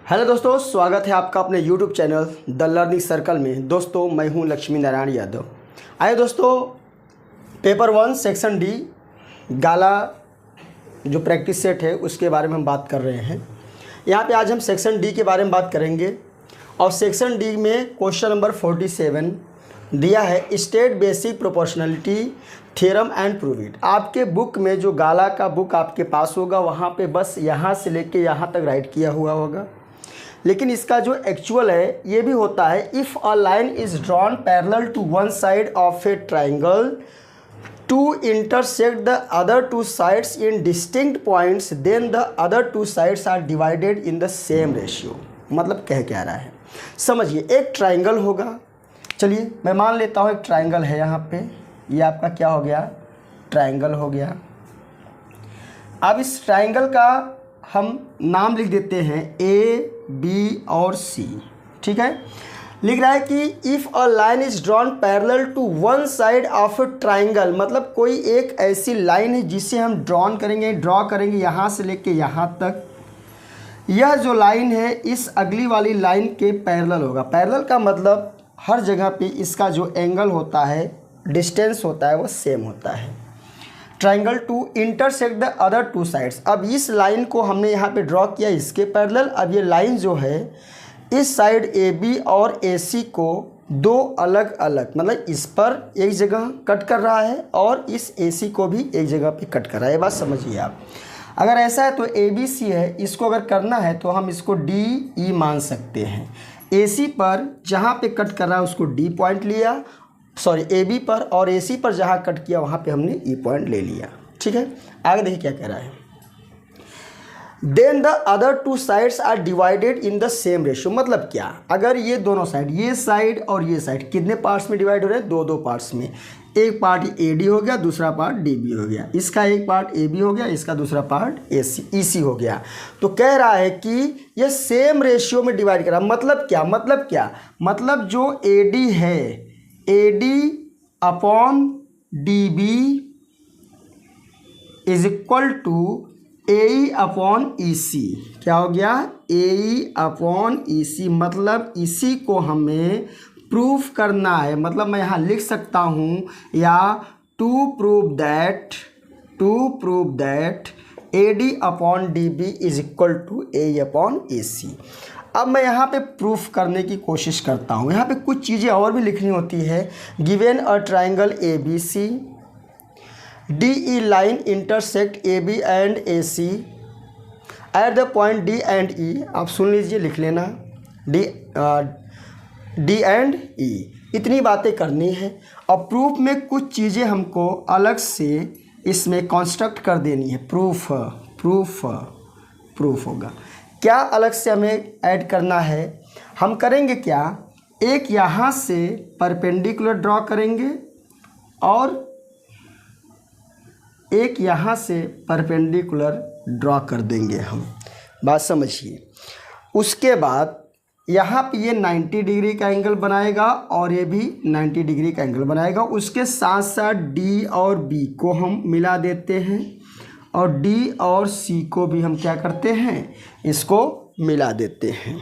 Hello दोस्तों, स्वागत है आपका अपने YouTube channel the learning circle में। दोस्तों मैं हूं लक्ष्मी नारायण यादव। आइए दोस्तों, पेपर 1 सेक्शन डी गाला जो प्रैक्टिस सेट है उसके बारे में हम बात कर रहे हैं। यहाँ पे आज हम सेक्शन डी के बारे में बात करेंगे और सेक्शन डी में क्वेश्चन नंबर 47 दिया है, state basic proportionality theorem and prove it. आपके बुक में जो गाला का बुक आपके पास होगा वहाँ पे बस यहाँ से लेके यहाँ तक राइट किया हुआ होगा, लेकिन इसका जो एक्चुअल है ये भी होता है। If a line is drawn parallel to one side of a triangle to intersect the other two sides in distinct points, then the other two sides are divided in the same ratio. मतलब कह रहा है, समझिए एक triangle होगा। चलिए मैं मान लेता हूँ एक ट्राइंगल है यहाँ पे, ये आपका क्या हो गया, ट्राइंगल हो गया। अब इस ट्राइंगल का हम नाम लिख देते हैं ए, बी और सी। ठीक है, लिख रहा है कि if a line is drawn parallel to one side of a triangle, मतलब कोई एक ऐसी लाइन है जिसे हम ड्रॉ करेंगे यहाँ से लेके यहाँ तक। यह जो लाइन है इस अगली वाली लाइन के पैरेलल होगा। पैरेलल का मतलब हर जगह पे इसका जो एंगल होता है, डिस्टेंस होता है, वो सेम होता है। Triangle to intersect the other two sides. अब इस लाइन को हमने यहाँ पे ड्रॉ किया इसके पैरेलल। अब ये लाइन जो है इस साइड ए बी और ए सी को दो अलग अलग, मतलब इस पर एक जगह कट कर रहा है और इस ए सी को भी एक जगह पे कट कर रहा है। ये बात समझिए आप। अगर ऐसा है तो ए बी सी है, इसको अगर करना है तो हम इसको डी ई मान सकते हैं। ए सी पर जहाँ पे कट कर रहा है उसको डी पॉइंट लिया, सॉरी ए बी पर, और ए सी पर जहाँ कट किया वहाँ पे हमने ई पॉइंट ले लिया। ठीक है, आगे देखिए क्या कह रहा है। Then the other two sides are divided in the same ratio. मतलब क्या, अगर ये दोनों साइड, ये साइड और ये साइड कितने पार्ट्स में डिवाइड हो रहे हैं, दो पार्ट्स में। एक पार्ट ए डी हो गया, दूसरा पार्ट डी बी हो गया। इसका एक पार्ट ए बी हो गया, इसका दूसरा पार्ट ए सी ई सी हो गया। तो कह रहा है कि ये सेम रेशियो में डिवाइड कर रहा है। मतलब जो ए डी है, A D upon D B is equal to A E upon E C. क्या हो गया, ए ई अपॉन ई सी। मतलब इसी को हमें प्रूफ करना है। मतलब मैं यहाँ लिख सकता हूँ, या to prove that A D upon D B is equal to A E upon A C. अब मैं यहाँ पे प्रूफ करने की कोशिश करता हूँ। यहाँ पे कुछ चीज़ें और भी लिखनी होती है। Given a triangle A B C, D E line intersect A B and A C at the point D and E. आप सुन लीजिए, लिख लेना, डी एंड ई। इतनी बातें करनी है और प्रूफ में कुछ चीज़ें हमको अलग से इसमें कॉन्स्ट्रक्ट कर देनी है। प्रूफ होगा क्या, अलग से हमें ऐड करना है। हम करेंगे क्या, एक यहाँ से परपेंडिकुलर ड्रॉ करेंगे और एक यहाँ से परपेंडिकुलर ड्रॉ कर देंगे हम। बात समझिए। उसके बाद यहाँ पे ये 90 डिग्री का एंगल बनाएगा और ये भी 90 डिग्री का एंगल बनाएगा। उसके साथ साथ डी और बी को हम मिला देते हैं और डी और सी को भी हम क्या करते हैं, इसको मिला देते हैं।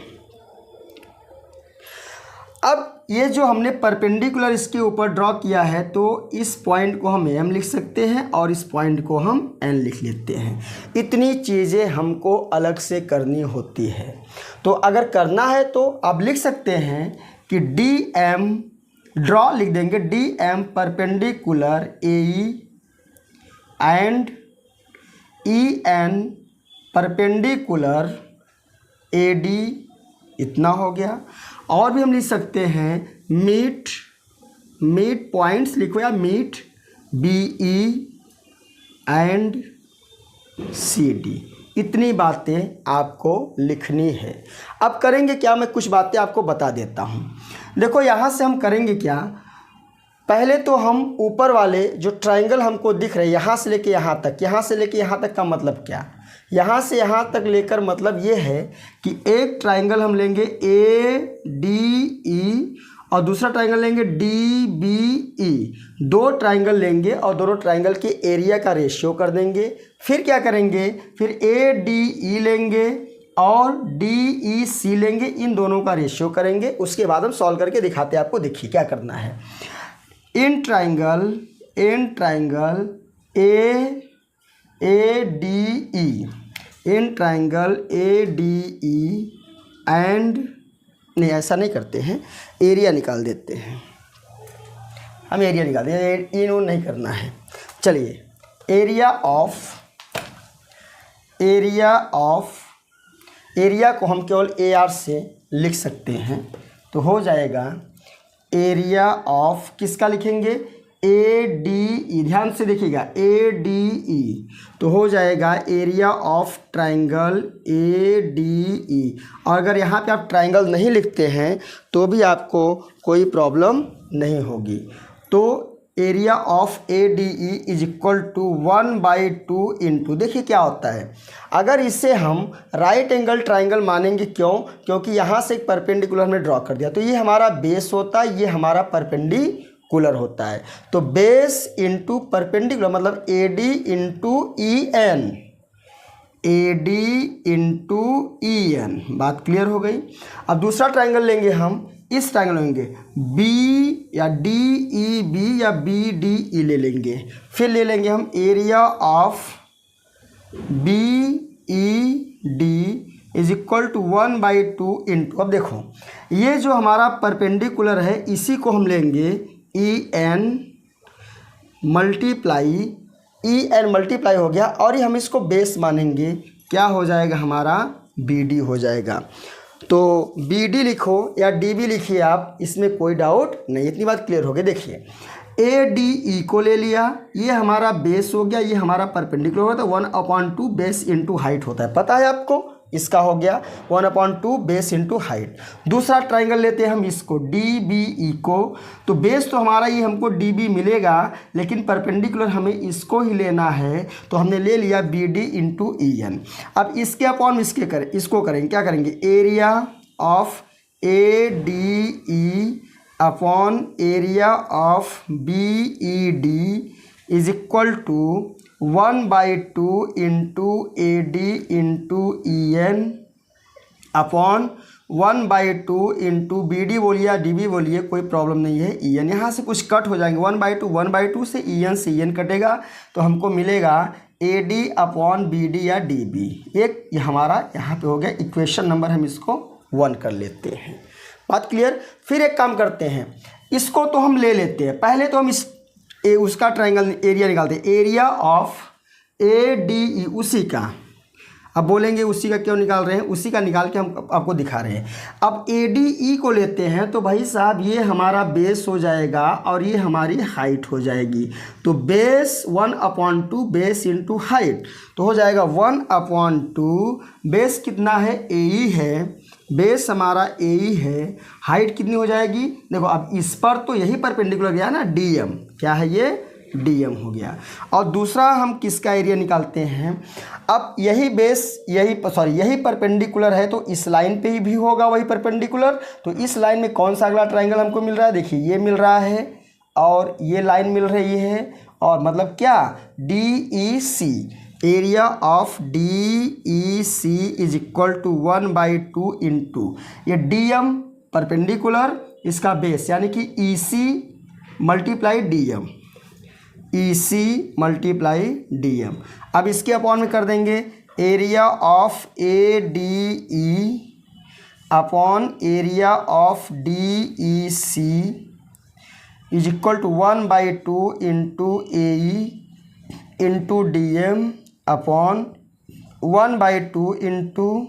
अब ये जो हमने परपेंडिकुलर इसके ऊपर ड्रॉ किया है, तो इस पॉइंट को हम एम लिख सकते हैं और इस पॉइंट को हम एन लिख लेते हैं। इतनी चीज़ें हमको अलग से करनी होती है। तो अगर करना है तो आप लिख सकते हैं कि डी एम ड्रॉ लिख देंगे, D M perpendicular A E and E N perpendicular A D, इतना हो गया। और भी हम लिख सकते हैं मीट पॉइंट्स लिखो, या meet B E and C D. इतनी बातें आपको लिखनी है। अब करेंगे क्या, मैं कुछ बातें आपको बता देता हूँ। देखो यहाँ से हम करेंगे क्या, पहले तो हम ऊपर वाले जो ट्राइंगल हमको दिख रहे हैं यहाँ से लेके यहाँ तक का मतलब क्या, यहाँ से यहाँ तक लेकर मतलब ये है कि एक ट्राइंगल हम लेंगे ए डी ई और दूसरा ट्राइंगल लेंगे डी बी ई। दो ट्राइंगल लेंगे और दोनों ट्राइंगल के एरिया का रेशियो कर देंगे। फिर क्या करेंगे, फिर ए डी ई लेंगे और DEC लेंगे, इन दोनों का रेशियो करेंगे, उसके बाद हम सॉल्व करके दिखाते हैं आपको। देखिए क्या करना है। In triangle ADE, in triangle ADE and, नहीं ऐसा नहीं करते हैं, एरिया निकाल देते हैं, हम एरिया निकाल देते हैं, इन नहीं करना है। चलिए, एरिया को हम केवल AR से लिख सकते हैं, तो हो जाएगा एरिया ऑफ, किसका लिखेंगे, ADE, ध्यान से देखिएगा, ADE, तो हो जाएगा एरिया ऑफ ट्राइंगल ADE। और अगर यहाँ पे आप ट्राइंगल नहीं लिखते हैं तो भी आपको कोई प्रॉब्लम नहीं होगी। तो area of ADE is equal to 1/2 into, देखिए क्या होता है, अगर इसे हम राइट एंगल ट्राइंगल मानेंगे, क्यों, क्योंकि यहाँ से एक परपेंडिकुलर हमने ड्रॉ कर दिया, तो ये हमारा बेस होता है, ये हमारा परपेंडिकुलर होता है। तो बेस इंटू परपेंडिकुलर मतलब AD into EN, AD into EN, बात क्लियर हो गई। अब दूसरा ट्राइंगल लेंगे हम, इस ट्राइंगल लेंगे B या DEB या BDE ले लेंगे, फिर ले लेंगे हम area of BED is equal to 1/2 into, अब देखो ये जो हमारा परपेंडिकुलर है इसी को हम लेंगे EN मल्टीप्लाई हो गया, और ये हम इसको बेस मानेंगे, क्या हो जाएगा, हमारा BD हो जाएगा। तो BD लिखो या DB लिखिए आप, इसमें कोई डाउट नहीं, इतनी बात क्लियर हो गई। देखिए ADE को ले लिया, ये हमारा बेस हो गया, ये हमारा परपेंडिकुलर होता है, 1/2 बेस इंटू हाइट होता है, पता है आपको, इसका हो गया 1/2 बेस इंटू हाइट। दूसरा ट्राइंगल लेते हैं हम इसको DBE को, तो बेस तो हमारा ये हमको DB मिलेगा, लेकिन परपेंडिकुलर हमें इसको ही लेना है, तो हमने ले लिया BD इंटू EN। अब इसके अपॉन इसको करेंगे, क्या करेंगे, area of ADE upon area of BED is equal to 1/2 into AD into EN upon 1/2 into BD बोलिए या DB बोलिए, कोई प्रॉब्लम नहीं है, EN यहाँ से कुछ कट हो जाएंगे, 1/2 से EN कटेगा, तो हमको मिलेगा AD अपॉन BD या DB। एक हमारा यहाँ पे हो गया इक्वेशन नंबर, हम इसको 1 कर लेते हैं, बात क्लियर। फिर एक काम करते हैं, इसको तो हम ले लेते हैं, पहले तो हम उसका ट्राइंगल एरिया निकालते हैं, एरिया ऑफ ADE, उसी का, अब बोलेंगे उसी का क्यों निकाल रहे हैं, उसी का निकाल के हम आपको दिखा रहे हैं। अब ADE को लेते हैं, तो भाई साहब ये हमारा बेस हो जाएगा और ये हमारी हाइट हो जाएगी, तो बेस 1/2 बेस इंटू हाइट, तो हो जाएगा 1/2, बेस कितना है, AE है, बेस हमारा AE है, हाइट कितनी हो जाएगी, देखो अब इस पर तो यही परपेंडिकुलर गया ना, DM, क्या है ये, DM हो गया। और दूसरा हम किसका एरिया निकालते हैं, अब यही बेस यही परपेंडिकुलर है, तो इस लाइन पे ही भी होगा वही परपेंडिकुलर, तो इस लाइन में कौन सा अगला ट्राइंगल हमको मिल रहा है, देखिए ये मिल रहा है और ये लाइन मिल रही है, और मतलब क्या, DEC, area of DEC is equal to 1/2 into ये DM परपेंडिकुलर, इसका बेस यानी कि EC multiply DM, EC multiply DM। अब इसके अपॉन में कर देंगे area of ADE upon area of DEC is equal to 1/2 into AE into DM upon 1/2 into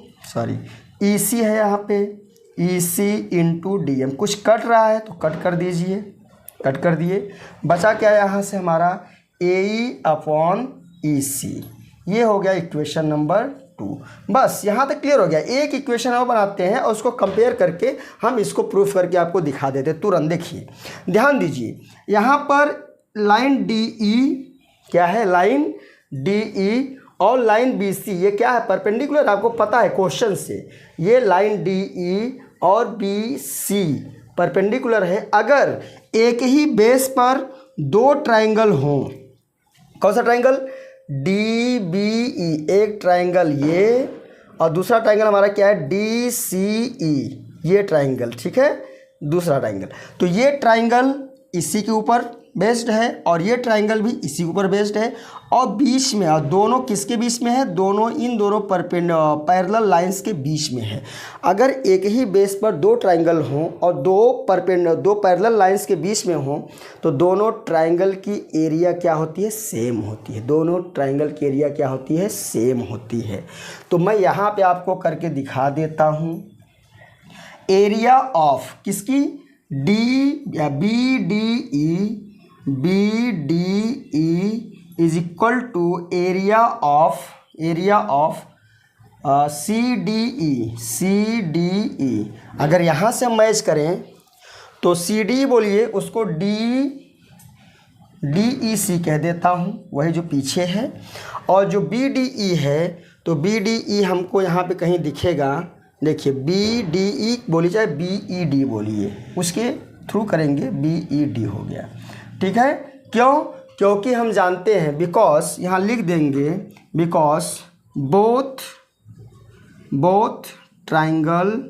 EC है यहाँ पे, EC इंटू DM। कुछ कट रहा है तो कट कर दीजिए, कट कर दिए, बचा क्या यहाँ से हमारा AE अपॉन EC, ये हो गया इक्वेशन नंबर 2। बस यहाँ तक क्लियर हो गया। एक इक्वेशन और बनाते हैं और उसको कंपेयर करके हम इसको प्रूफ करके आपको दिखा देते तुरंत। देखिए ध्यान दीजिए, यहाँ पर लाइन DE क्या है, लाइन DE और लाइन BC ये क्या है, परपेंडिकुलर, आपको पता है क्वेश्चन से, ये लाइन DE और BC परपेंडिकुलर है। अगर एक ही बेस पर दो ट्राइंगल हों, कौन सा ट्राइंगल, DBE, एक ट्राइंगल ये और दूसरा ट्राइंगल हमारा क्या है, डी सी ई, ये ट्राइंगल, ठीक है, दूसरा ट्राइंगल। तो ये ट्राइंगल इसी के ऊपर बेस्ड है और ये ट्राइंगल भी इसी के ऊपर बेस्ड है, और बीच में, और दोनों किसके बीच में है, दोनों इन दोनों पैरेलल लाइंस के बीच में है। अगर एक ही बेस पर दो ट्राइंगल हों और दो पैरेलल लाइंस के बीच में हों तो दोनों ट्राइंगल की एरिया क्या होती है, सेम होती है। दोनों ट्राइंगल की एरिया क्या होती है, सेम होती है। तो मैं यहाँ पे आपको करके दिखा देता हूँ। एरिया ऑफ किसकी, B D E is equal to area of C D E. अगर यहाँ से मैच करें तो सी डी बोलिए, उसको डी ई सी कह देता हूँ, वही जो पीछे है। और जो बी डी ई है तो बी डी ई हमको यहाँ पे कहीं दिखेगा, देखिए बी डी ई बोली चाहे बी ई डी बोलिए, उसके थ्रू करेंगे, बी ई डी हो गया, ठीक है। क्यों, क्योंकि हम जानते हैं, बिकॉज यहाँ लिख देंगे, because both triangle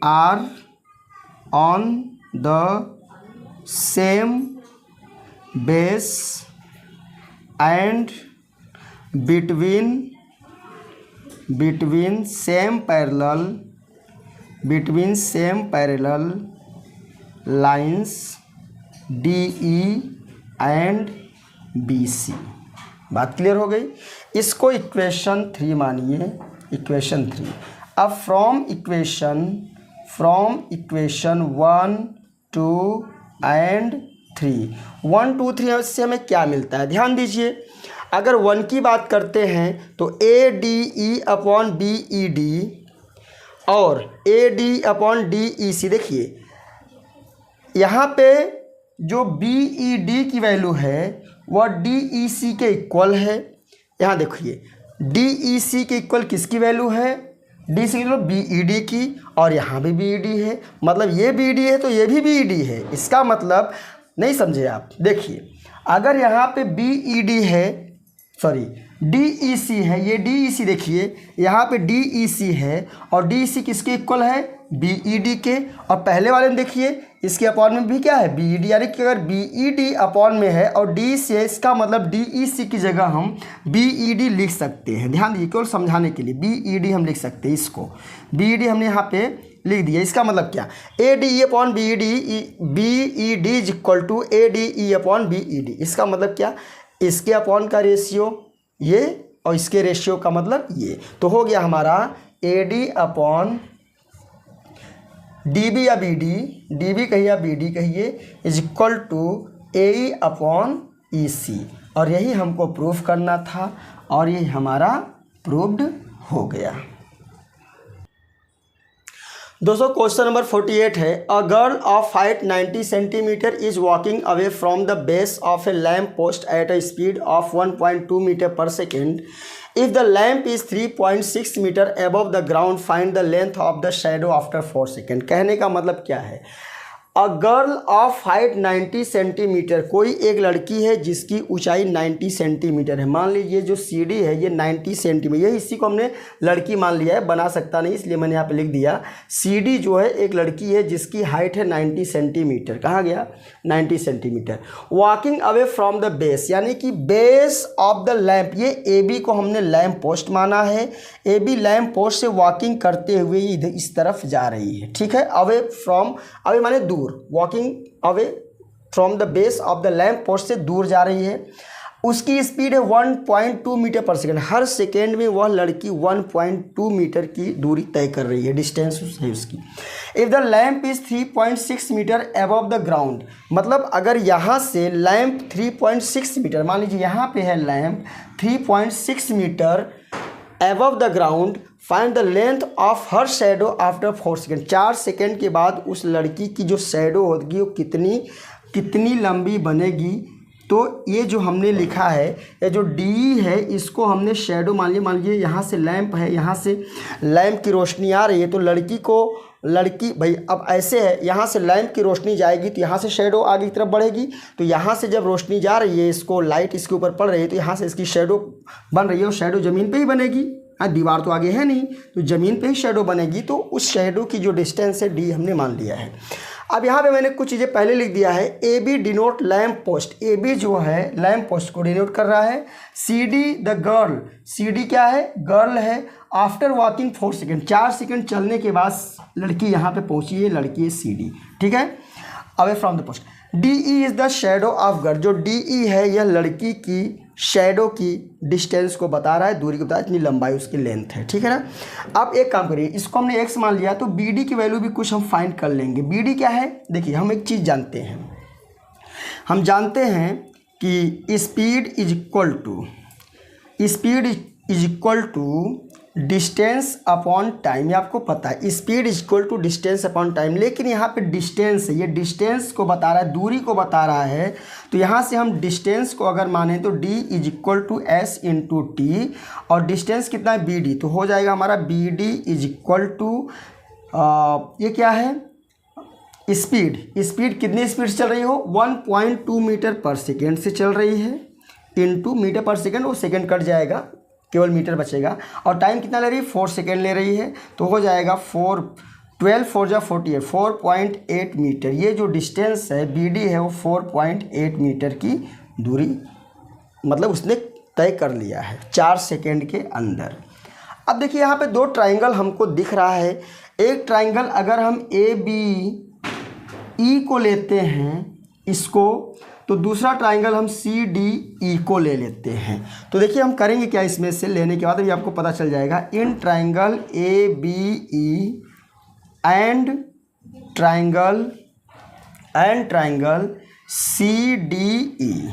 are on the same base and between same parallel lines DE and BC। बात क्लियर हो गई। इसको इक्वेशन 3 मानिए, इक्वेशन 3। अब फ्रॉम इक्वेशन 1, 2 एंड 3, 1, 2, 3 से हमें क्या मिलता है, ध्यान दीजिए। अगर 1 की बात करते हैं तो A D E upon B E D और A D upon D E C. देखिए यहाँ पे जो बी ई डी की वैल्यू है वह डी ई सी के इक्वल है। यहाँ देखिए डी ई सी के इक्वल किसकी वैल्यू है, डी सी की बी ई डी की, और यहाँ भी बी ई डी है, मतलब ये बी ई डी है तो ये भी बी ई डी है। इसका मतलब नहीं समझे आप, देखिए अगर यहाँ पे बी ई डी है, सॉरी डी ई सी है, ये डी ई सी देखिए यहाँ पे डी ई सी है और डी ई सी किसके इक्वल है, बी ई डी के। और पहले वाले में देखिए इसके अपॉन में भी क्या है, बी ई डी, यानी कि अगर बी ई डी अपॉन में है और डी सी है, इसका मतलब डी ई सी की जगह हम बी ई डी लिख सकते हैं। ध्यान दीजिए, केवल समझाने के लिए बी ई डी हम लिख सकते हैं, इसको बी ई डी हमने यहाँ पे लिख दिया। इसका मतलब क्या, A D E upon B E D is equal to A D E upon B E D. इसका मतलब क्या, इसके अपॉन का रेशियो ये और इसके रेशियो का मतलब ये, तो हो गया हमारा A D upon D B या बी डी कहिए या बी डी कहिए, is equal to A E upon E C. और यही हमको प्रूफ करना था और ये हमारा प्रूव्ड हो गया। दोस्तों क्वेश्चन नंबर 48 है, a girl of height 90 centimetre is walking away from the base of a lamp post at a speed of 1.2 metre per second. If the lamp is 3.6 metre above the ground find the length of the shadow after 4 second. कहने का मतलब क्या है, a girl of height 90 centimetre, कोई एक लड़की है जिसकी ऊंचाई 90 सेंटीमीटर है। मान लीजिए जो सी डी है ये 90 सेंटीमीटर, ये इसी को हमने लड़की मान लिया है, बना सकता नहीं इसलिए मैंने यहाँ पे लिख दिया। सी डी जो है एक लड़की है जिसकी हाइट है 90 सेंटीमीटर, कहाँ गया 90 centimetre. Walking away from the base, यानी कि बेस ऑफ द लैम्प, ये ए बी को हमने लैम्प पोस्ट माना है, ए बी लैम्प पोस्ट से वॉकिंग करते हुए इधर इस तरफ जा रही है, ठीक है। अवे फ्रॉम, अवे माने दूर, walking away from the base of the lamp post से दूर जा रही है। उसकी स्पीड है 1.2 मीटर पर सेकेंड, हर सेकेंड में वह लड़की 1.2 मीटर की दूरी तय कर रही है, डिस्टेंस है उसकी। If the lamp is 3.6 metre above the ground, मतलब अगर यहाँ से लैम्प 3.6 मीटर, मान लीजिए यहाँ पे है lamp 3.6 metre above the ground, find the length of her shadow after 4 second. 4 second के बाद उस लड़की की जो शैडो होगी वो कितनी लंबी बनेगी। तो ये जो हमने लिखा है, ये जो डी है इसको हमने शैडो मान लीजिए यहाँ से लैंप है, यहाँ से लैंप की रोशनी आ रही है तो लड़की को लड़की भाई अब ऐसे है, यहाँ से लैंप की रोशनी जाएगी तो यहाँ से शेडो आगे की तरफ बढ़ेगी, तो यहाँ से जब रोशनी जा रही है, इसको लाइट इसके ऊपर पड़ रही है, तो यहाँ से इसकी शेडो बन रही है और शेडो ज़मीन पे ही बनेगी। दीवार तो आगे है नहीं, तो ज़मीन पे ही शेडो बनेगी। तो उस शेडो की जो डिस्टेंस है डी हमने मान लिया है। अब यहाँ पे मैंने कुछ चीज़ें पहले लिख दिया है। A B denote lamp post, A B जो है लैम्प पोस्ट को डिनोट कर रहा है। C D the girl, C D क्या है, गर्ल है। आफ्टर वॉकिंग 4 सेकेंड, 4 सेकेंड चलने के बाद लड़की यहाँ पे पहुँची है, लड़की है सी डी, ठीक है, away from the post. D E is the shadow of girl, जो डी ई है यह लड़की की शेडो की डिस्टेंस को बता रहा है, दूरी को बता रहा है, इतनी लंबाई उसकी लेंथ है, ठीक है ना। अब एक काम करिए, इसको हमने x मान लिया तो बी डी की वैल्यू भी कुछ हम फाइंड कर लेंगे। बी डी क्या है, देखिए हम एक चीज़ जानते हैं, हम जानते हैं कि speed is equal to distance upon time, ये आपको पता है, speed is equal to distance upon time. लेकिन यहाँ पे डिस्टेंस है, ये डिस्टेंस को बता रहा है, दूरी को बता रहा है। तो यहाँ से हम डिस्टेंस को अगर माने तो d is equal to S into T, और डिस्टेंस कितना है बी डी, तो हो जाएगा हमारा B D is equal to ये क्या है, स्पीड कितनी स्पीड से चल रही हो, 1.2 मीटर पर सेकेंड से चल रही है, इंटू मीटर पर सेकेंड, वो सेकेंड कट जाएगा, केवल मीटर बचेगा। और टाइम कितना ले रही है, 4 सेकेंड ले रही है, तो हो जाएगा 12 4 जा 48, 4.8 मीटर। ये जो डिस्टेंस है बी डी है वो 4.8 मीटर की दूरी मतलब उसने तय कर लिया है 4 सेकेंड के अंदर। अब देखिए यहाँ पे 2 ट्राइंगल हमको दिख रहा है। एक ट्राइंगल अगर हम ए बी ई को लेते हैं इसको, तो दूसरा ट्राइंगल हम सी डी ई को ले लेते हैं। तो देखिए हम करेंगे क्या, इसमें से लेने के बाद अभी आपको पता चल जाएगा। In triangle A B E and triangle C D E,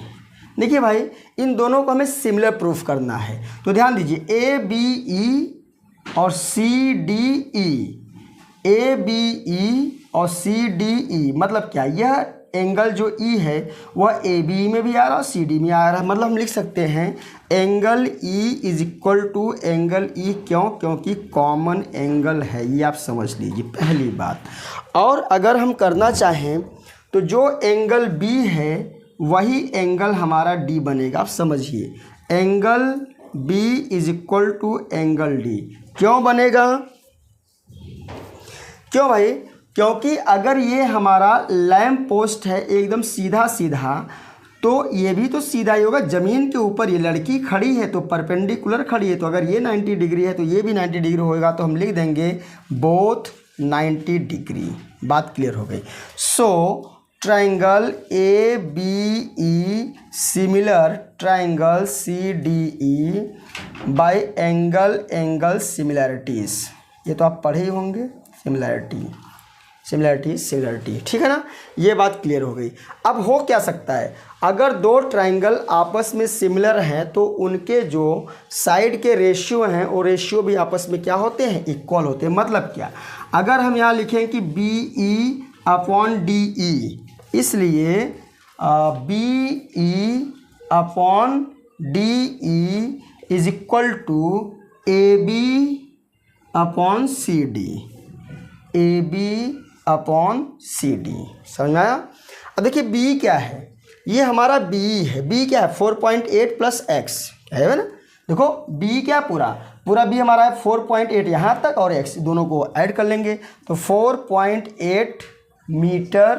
देखिए भाई इन दोनों को हमें सिमिलर प्रूफ करना है। तो ध्यान दीजिए, ए बी ई और सी डी ई, ए बी ई और सी डी ई मतलब क्या, यह एंगल जो ई है वह ए बी में भी आ रहा है और सी डी में आ रहा है। मतलब हम लिख सकते हैं angle E is equal to angle E, क्यों, क्योंकि कॉमन एंगल है, ये आप समझ लीजिए पहली बात। और अगर हम करना चाहें तो जो एंगल बी है वही एंगल हमारा डी बनेगा। आप समझिए, angle B is equal to angle D क्यों बनेगा, क्यों भाई, क्योंकि अगर ये हमारा लैंप पोस्ट है एकदम सीधा सीधा, तो ये भी तो सीधा ही होगा। ज़मीन के ऊपर ये लड़की खड़ी है तो परपेंडिकुलर खड़ी है, तो अगर ये 90 डिग्री है तो ये भी 90 डिग्री होगा, तो हम लिख देंगे बोथ 90 डिग्री। बात क्लियर हो गई। So triangle A B E similar triangle C D E by angle similarities, ये तो आप पढ़े ही होंगे, सिमिलैरिटी, ठीक है ना। ये बात क्लियर हो गई। अब हो क्या सकता है, अगर 2 ट्राइंगल आपस में सिमिलर हैं तो उनके जो साइड के रेशियो हैं वो रेशियो भी आपस में क्या होते हैं, इक्वल होते हैं। मतलब क्या, अगर हम यहाँ लिखें कि B E upon D E, इसलिए B E upon D E is equal to A B upon C D, A B upon C D, समझ में आया। अब देखिए बी क्या है, ये हमारा बी है, बी क्या है 4.8 प्लस एक्स है ना। देखो बी क्या पूरा बी हमारा है 4.8 यहाँ तक और एक्स दोनों को ऐड कर लेंगे तो 4.8 metre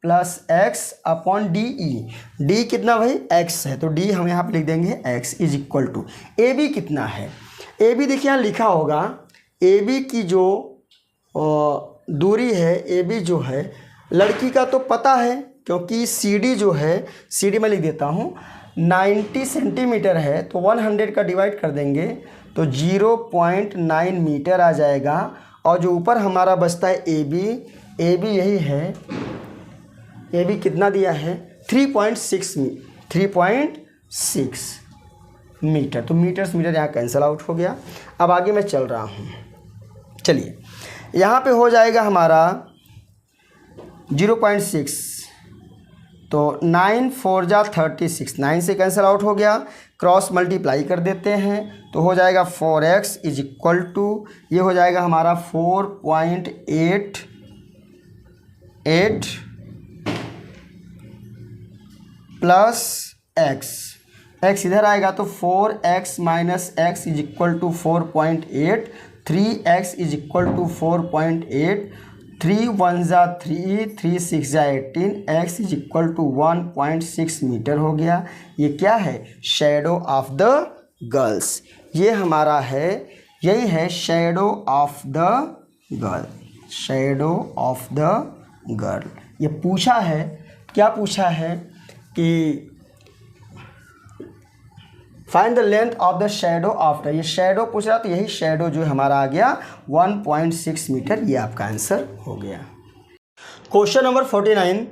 plus X upon D E. D कितना भाई, एक्स है, तो डी हम यहाँ पे लिख देंगे X is equal to A B कितना है। ए बी देखिए यहाँ लिखा होगा, ए बी की जो दूरी है, ए बी जो है लड़की का तो पता है, क्योंकि सी डी जो है, सी डी मैं लिख देता हूँ 90 सेंटीमीटर है, तो 100 का डिवाइड कर देंगे तो 0.9 मीटर आ जाएगा। और जो ऊपर हमारा बचता है ए बी यही है, ए बी कितना दिया है 3.6 मीटर, तो मीटर से मीटर यहाँ कैंसिल आउट हो गया। अब आगे मैं चल रहा हूँ, चलिए यहाँ पे हो जाएगा हमारा 0.6, तो 9 4 जा 36, 9 से कैंसिल आउट हो गया, क्रॉस मल्टीप्लाई कर देते हैं तो हो जाएगा 4x इज इक्वल टू, ये हो जाएगा हमारा 4.88 प्लस x इधर आएगा तो 4x minus X is equal to 4.8, 3x is equal to 4.8, 3 1 जा 3, 3 6 जा 18, x is equal to 1.6 metre हो गया। ये क्या है? Shadow of the girls. ये हमारा है, यही है shadow of the girl, shadow of the girl. ये पूछा है, क्या पूछा है कि find the length of the shadow of the, ये शैडो पूछ रहा तो यही शैडो जो हमारा आ गया 1.6 मीटर, ये आपका आंसर हो गया। Question number 49,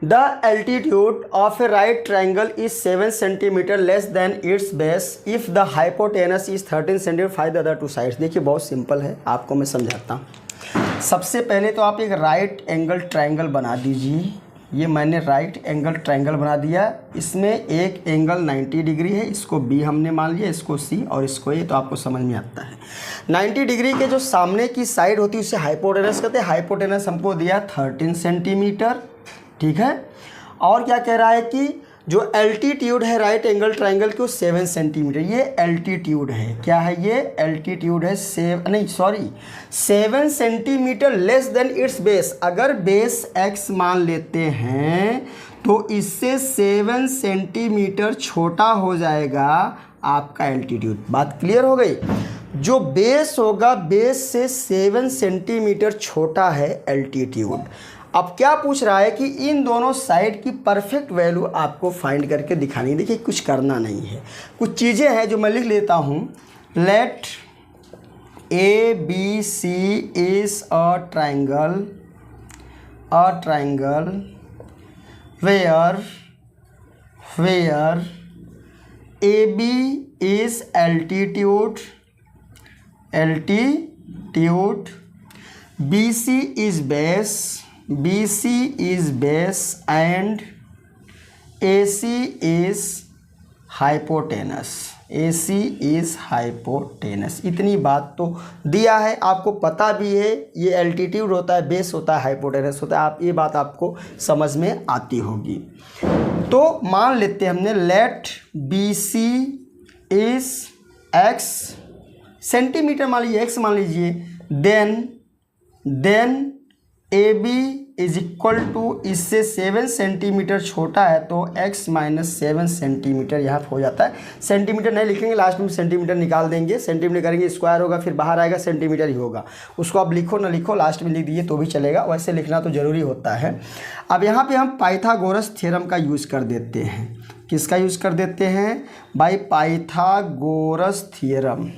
the altitude of A right triangle is 7 centimetre less than it's base if the hypotenuse is 13 centimetre, find the other two sides. देखिए बहुत सिंपल है, आपको मैं समझाता हूँ। सबसे पहले तो आप एक राइट एंगल ट्राइंगल बना दीजिए। ये मैंने राइट एंगल ट्रायंगल बना दिया, इसमें एक एंगल 90 डिग्री है, इसको बी हमने मान लिया, इसको सी और इसको ए, तो आपको समझ में आता है। 90 डिग्री के जो सामने की साइड होती है उसे हाइपोटेनस कहते हैं। हाइपोटेनस हमको दिया 13 सेंटीमीटर, ठीक है। और क्या कह रहा है कि जो एल्टीट्यूड है राइट एंगल ट्रायंगल की वो 7 सेंटीमीटर, ये एल्टीट्यूड है। क्या है ये? एल्टीट्यूड है 7 centimetre less than it's base. अगर बेस x मान लेते हैं तो इससे 7 सेंटीमीटर छोटा हो जाएगा आपका एल्टीट्यूड। बात क्लियर हो गई? जो बेस होगा बेस से 7 सेंटीमीटर छोटा है एल्टीट्यूड। अब क्या पूछ रहा है कि इन दोनों साइड की परफेक्ट वैल्यू आपको फाइंड करके दिखानी है। देखिए कुछ करना नहीं है, कुछ चीज़ें हैं जो मैं लिख लेता हूँ। Let A B C is a triangle where A B is altitude BC is base and AC is hypotenuse। इतनी बात तो दिया है, आपको पता भी है ये एल्टीट्यूड होता है, बेस होता है, हाइपोटेनस होता है। आप ये बात आपको समझ में आती होगी। तो मान लेते हैं हमने let BC is x centimetre मान लीजिए, x मान लीजिए, then AB is equal to, इससे 7 सेंटीमीटर छोटा है तो x माइनस 7 सेंटीमीटर यहाँ हो जाता है। सेंटीमीटर नहीं लिखेंगे, लास्ट में सेंटीमीटर निकाल देंगे, सेंटीमीटर करेंगे स्क्वायर होगा, फिर बाहर आएगा सेंटीमीटर ही होगा। उसको आप लिखो ना लिखो, लास्ट में लिख दीजिए तो भी चलेगा, वैसे लिखना तो ज़रूरी होता है। अब यहाँ पे हम पाइथागोरस थ्योरम का यूज़ कर देते हैं। किसका यूज़ कर देते हैं भाई? पाइथागोरस थ्योरम,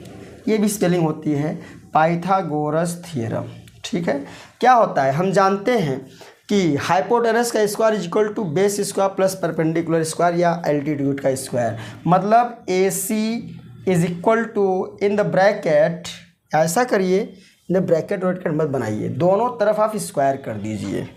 ये भी स्पेलिंग होती है पाइथागोरस थ्योरम, ठीक है। क्या होता है? हम जानते हैं कि हाइपोटेनस का square is equal to base square plus perpendicular square या एल्टीट्यूड का स्क्वायर। मतलब AC is equal to, in the bracket, ऐसा करिए, इन द ब्रैकेट मत बनाइए, दोनों तरफ आप स्क्वायर कर दीजिए।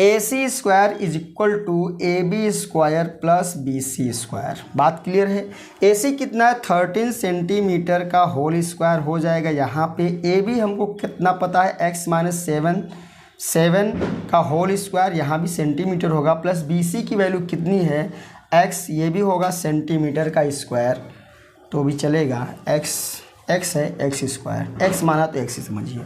AC square is equal to AB square plus BC square. बात क्लियर है? AC कितना है? 13 सेंटीमीटर का होल स्क्वायर हो जाएगा। यहाँ पे AB हमको कितना पता है? x माइनस 7 का होल स्क्वायर, यहाँ भी सेंटीमीटर होगा, प्लस BC की वैल्यू कितनी है? x, ये भी होगा सेंटीमीटर का स्क्वायर, तो भी चलेगा। x है x स्क्वायर, x माना तो x ही समझिए।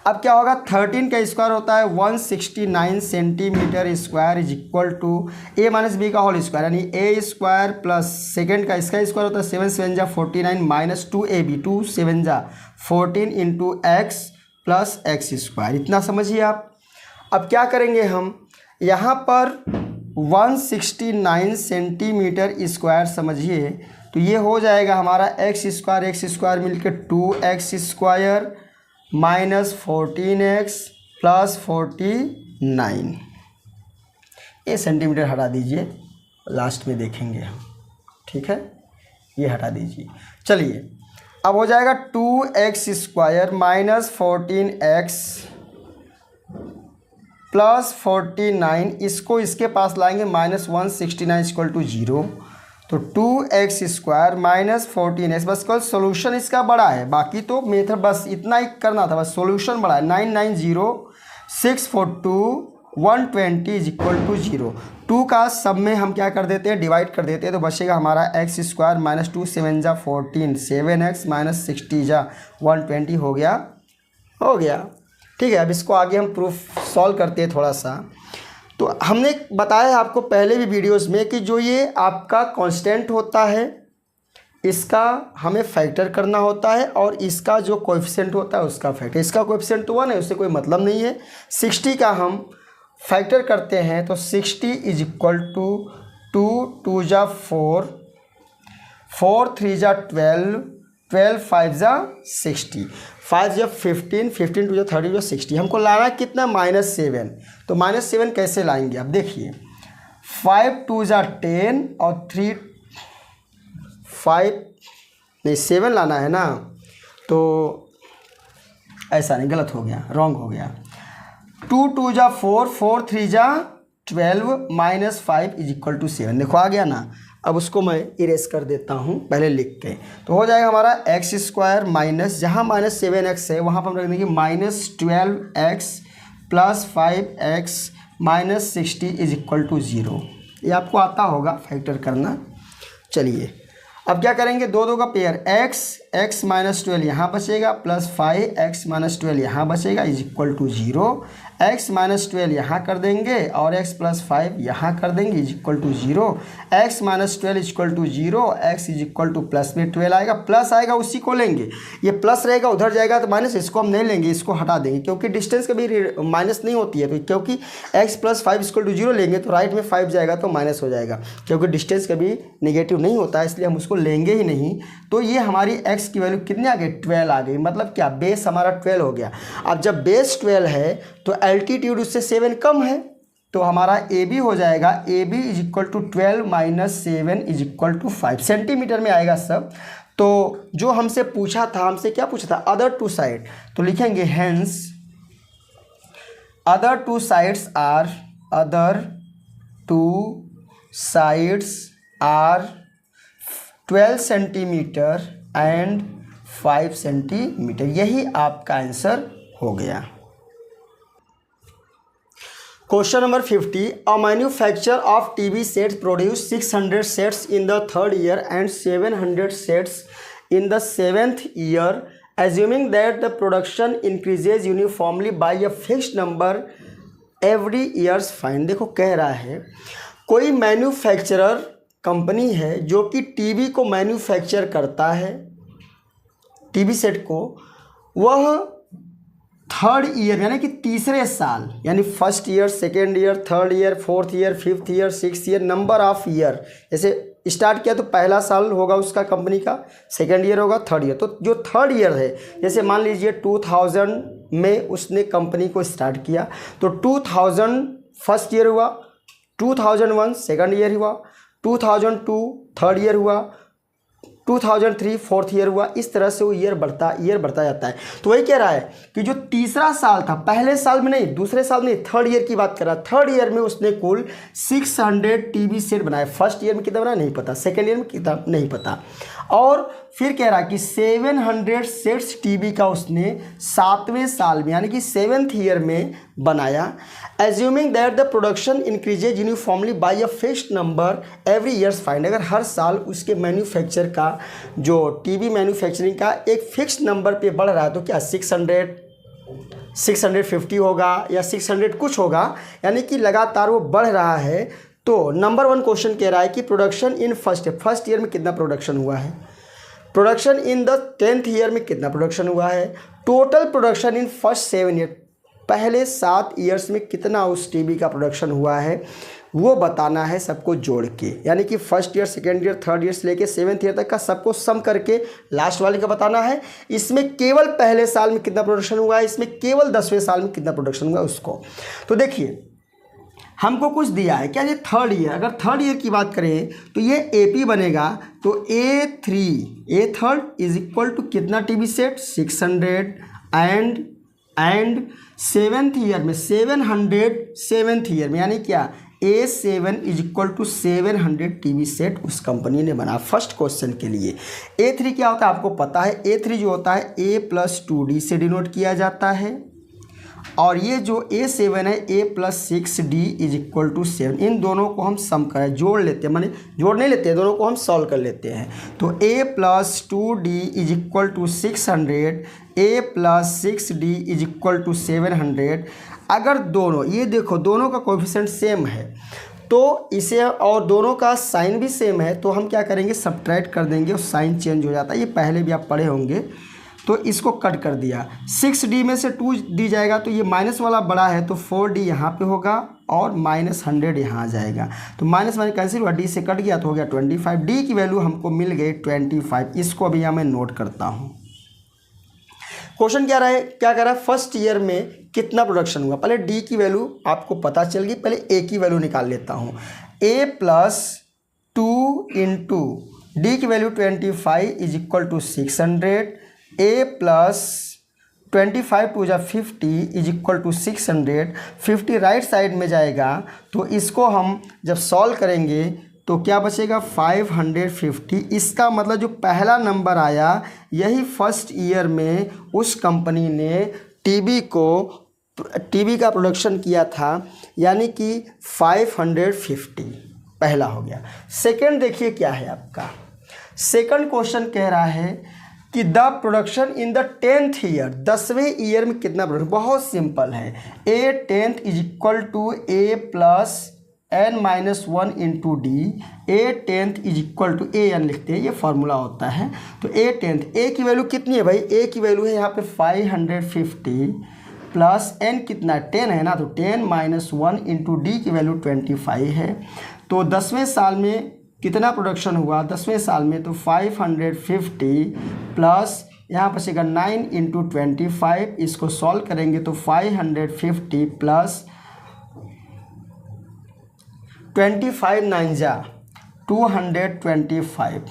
अब क्या होगा? 13 का स्क्वायर होता है 169 centimetre square is equal to a minus B का होल स्क्वायर, यानी a स्क्वायर प्लस सेकेंड का इसका स्क्वायर होता है 7 7 जा 49 माइनस 2ab, 2 7 जा 14 into x plus x square. इतना समझिए आप। अब क्या करेंगे हम? यहाँ पर 169 सेंटीमीटर स्क्वायर समझिए, तो ये हो जाएगा हमारा x स्क्वायर मिलकर 2x square minus 14x plus 49। ये सेंटीमीटर हटा दीजिए, लास्ट में देखेंगे हम, ठीक है। ये हटा दीजिए। चलिए अब हो जाएगा 2x square minus 14x plus 49, इसको इसके पास लाएंगे -169 इक्वल टू 0, तो 2x² माइनस 14x, बस कल सोल्यूशन इसका बड़ा है, बाकी तो मेथड बस इतना ही करना था, बस सोल्यूशन बड़ा है। 990,642,120 इज इक्वल टू 0। 2 का सब में हम क्या कर देते हैं, डिवाइड कर देते हैं, तो बचेगा हमारा x² माइनस 2 7 जा 14, 7x माइनस 60 जा 120 हो गया। ठीक है, अब इसको आगे हम प्रूफ सॉल्व करते हैं थोड़ा सा। तो हमने बताया आपको पहले भी वीडियोस में कि जो ये आपका कांस्टेंट होता है इसका हमें फैक्टर करना होता है, और इसका जो कोएफिशिएंट होता है उसका फैक्टर। इसका कोएफिशिएंट तो 1 है, उससे कोई मतलब नहीं है। 60 का हम फैक्टर करते हैं तो 60 इज इक्वल टू 2 जा 4, 4 3 जा 12, 12 5 जा 60, 5 जा 15, 15 2 जा 30 जा 60। हमको लाना कितना, -7। तो -7 कैसे लाएंगे, अब देखिए 5 2 जा 10 और 3 5 नहीं 7 लाना है ना, तो ऐसा नहीं, गलत हो गया, रॉन्ग हो गया। 2 2 जा 4, 4 3 जा 12 माइनस 5 इज इक्वल टू 7। देखो आ गया ना। अब उसको मैं इरेज कर देता हूँ पहले लिख के, तो हो जाएगा हमारा x² माइनस, जहाँ -7x है वहाँ पर हम रख देंगे -12x plus 5x minus 60 is equal to 0। ये आपको आता होगा फैक्टर करना। चलिए अब क्या करेंगे, दो का पेयर, x माइनस 12 यहाँ बचेगा प्लस 5x माइनस 12 यहाँ बचेगा is equal to 0। x minus 12 यहाँ कर देंगे और x प्लस 5 यहाँ कर देंगे is equal to 0। x minus 12 is equal to 0, x is equal to plus में 12 आएगा, प्लस आएगा उसी को लेंगे, ये प्लस रहेगा उधर जाएगा तो माइनस, इसको हम नहीं लेंगे, इसको हटा देंगे क्योंकि डिस्टेंस कभी माइनस नहीं होती है। तो क्योंकि x प्लस 5 इक्वल टू 0 लेंगे तो राइट में 5 जाएगा तो माइनस हो जाएगा, क्योंकि डिस्टेंस कभी नेगेटिव नहीं होता है, इसलिए हम उसको लेंगे ही नहीं। तो ये हमारी x की वैल्यू कितनी आ गई, 12 आ गई। मतलब क्या, बेस हमारा 12 हो गया। अब जब बेस 12 है तो एल्टीट्यूड उससे 7 कम है, तो हमारा AB हो जाएगा, AB is equal to 12 minus 7 is equal to 5 centimetre में आएगा सब। तो जो हमसे पूछा था, हमसे क्या पूछा था, अदर टू साइड, तो लिखेंगे hence other two sides are 12 centimetre and 5 centimetre. यही आपका आंसर हो गया। Question number 50, a manufacture of TV sets produce 600 sets in the 3rd year and 700 sets in the 7th year, assuming that the production increases uniformly by a fixed number every years find। देखो कह रहा है कोई manufacturer company है जो कि TV को manufacture करता है, टीवी सेट को, वह 3rd ईयर यानी कि तीसरे साल, यानी 1st year, 2nd year, 3rd year, 4th year, 5th year, 6th year, number of year, जैसे स्टार्ट किया तो पहला साल होगा उसका कंपनी का, 2nd ईयर होगा, 3rd ईयर। तो जो 3rd ईयर है, जैसे मान लीजिए 2000 में उसने कंपनी को स्टार्ट किया, तो 2000 1st ईयर हुआ, 2001 2nd ईयर हुआ, 2002 3rd ईयर हुआ, 2003 4th ईयर हुआ। इस तरह से वो ईयर बढ़ता जाता है। तो वही कह रहा है कि जो तीसरा साल था, पहले साल में नहीं, दूसरे साल में, 3rd ईयर की बात कर रहा है, 3rd ईयर में उसने कुल 600 टीवी सेट बनाए। 1st ईयर में कितना बना नहीं पता, 2nd ईयर में कितना नहीं पता, और फिर कह रहा कि 700 सेट्स टीवी का उसने 7वें साल में यानी कि 7th ईयर में बनाया। Assuming that the production increases uniformly by a fixed number every years find. अगर हर साल उसके मैन्युफैक्चर का, जो टीवी मैन्युफैक्चरिंग का एक फिक्स्ड नंबर पे बढ़ रहा है, तो क्या 600 650 होगा या 600 कुछ होगा, यानी कि लगातार वो बढ़ रहा है। तो नंबर 1 क्वेश्चन कह रहा है कि प्रोडक्शन इन फर्स्ट ईयर में कितना प्रोडक्शन हुआ है, production in the 10th year में कितना प्रोडक्शन हुआ है, total production in first 7 year, पहले 7 ईयर्स में कितना उस टीवी का प्रोडक्शन हुआ है, वो बताना है सबको जोड़ के। यानी कि 1st year, 2nd year, 3rd year से लेके 7th ईयर तक का सबको सम करके लास्ट वाले का बताना है। इसमें केवल पहले साल में कितना प्रोडक्शन हुआ है, इसमें केवल 10वें साल में कितना प्रोडक्शन हुआ उसको। तो देखिए हमको कुछ दिया है, क्या ये 3rd ईयर, अगर 3rd ईयर की बात करें तो ये AP बनेगा, तो A3 A3 is equal to कितना TV set, 600 and and 7th year में 700 7th ईयर में, यानी क्या A7 is equal to 700 TV set उस कंपनी ने बना। फर्स्ट क्वेश्चन के लिए A3 क्या होता है आपको पता है। A3 जो होता है A+2D से डिनोट किया जाता है, और ये जो A7 है A+6D इज इक्वल टू 7। इन दोनों को हम सम करें, जोड़ लेते हैं, माने जोड़ नहीं लेते हैं, दोनों को हम सॉल्व कर लेते हैं। तो A+2D is equal to 600, A+6D is equal to 700। अगर दोनों, ये देखो दोनों का कोएफिशिएंट सेम है तो इसे, और दोनों का साइन भी सेम है, तो हम क्या करेंगे सब्ट्रैक्ट कर देंगे और साइन चेंज हो जाता है। ये पहले भी आप पढ़े होंगे। तो इसको कट कर दिया, 6D में से 2D जाएगा तो ये माइनस वाला बड़ा है, तो 4D यहाँ पे होगा और -100 यहाँ आ जाएगा। तो माइनस माइनस कैंसिल हुआ, D से कट गया तो हो गया 25। D की वैल्यू हमको मिल गई 25। इसको अभी यहाँ मैं नोट करता हूँ। क्वेश्चन क्या कर रहा है, फर्स्ट ईयर में कितना प्रोडक्शन हुआ। पहले D की वैल्यू आपको पता चल गई, पहले A की वैल्यू निकाल लेता हूँ। A+2 इंटू D की value 25 is equal to 600, A+25 टू जा 50 is equal to 600। 50 right side में जाएगा तो इसको हम जब सॉल्व करेंगे तो क्या बचेगा 550। इसका मतलब जो पहला नंबर आया यही फर्स्ट ईयर में उस कंपनी ने टीवी का प्रोडक्शन किया था, यानी कि 550 पहला हो गया। सेकंड देखिए क्या है आपका। सेकंड क्वेश्चन कह रहा है कि the production in the 10th year, 10वें ईयर में कितना प्रोडक्शन। बहुत सिंपल है, A10th is equal to A+n-1 into D। A10th is equal to AN लिखते हैं, ये फार्मूला होता है। तो A10th, A की वैल्यू कितनी है भाई, A की वैल्यू है यहाँ पे 550 प्लस n कितना 10 है ना, तो 10-1 इंटू D की वैल्यू 25 है। तो 10वें साल में कितना प्रोडक्शन हुआ 10वें साल में, तो 550 प्लस यहाँ बचेगा 9 इंटू 25। इसको सॉल्व करेंगे तो 550 प्लस 25 9 जा 225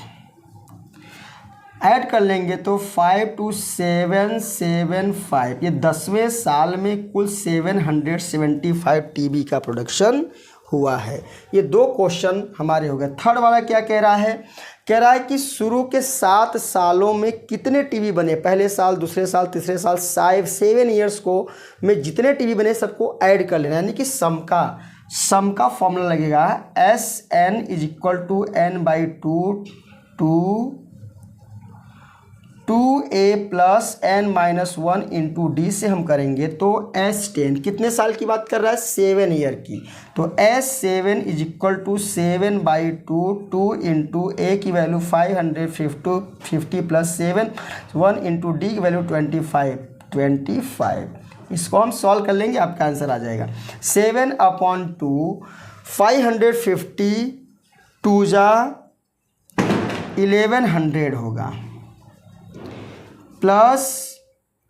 ऐड कर लेंगे तो 52775। ये 10वें साल में कुल 775 टीवी का प्रोडक्शन हुआ है। ये दो क्वेश्चन हमारे हो गए। थर्ड वाला क्या कह रहा है, कह रहा है कि शुरू के 7 सालों में कितने टीवी बने। पहले साल, दूसरे साल, तीसरे साल, 7 ईयर्स को में जितने टीवी बने सबको ऐड कर लेना, यानी कि सम का फॉर्मूला लगेगा SN is equal to n/2 2A+n-1 into D से हम करेंगे तो S10 कितने साल की बात कर रहा है 7 ईयर की। तो S7 is equal to 7/2 2 into A की वैल्यू 550 प्लस 7 1 इंटू D की वैल्यू 25। इसको हम सॉल्व कर लेंगे, आपका आंसर आ जाएगा 7/2 550 2 जा 1100 होगा प्लस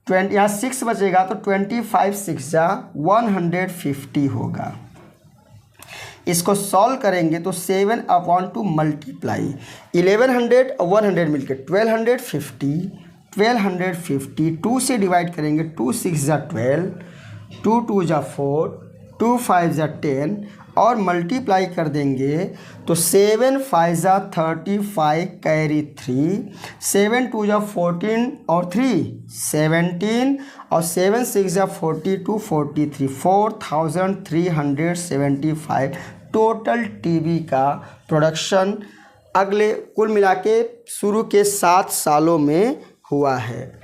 20, यहाँ 6 बचेगा तो 25 6 जा 150 होगा। इसको सॉल्व करेंगे तो 7/2 मल्टीप्लाई 1100 और 100 मिलकर 1250 2 से डिवाइड करेंगे 2 6 जा 12 2 2 जा 4 2 5 जा 10 और मल्टीप्लाई कर देंगे तो 7 5 जा 35 कैरी 3 7 2 जा 14 और 3 17 और 7 6 जा 42 43 4375 टोटल टीवी का प्रोडक्शन अगले कुल मिला के शुरू के 7 सालों में हुआ है।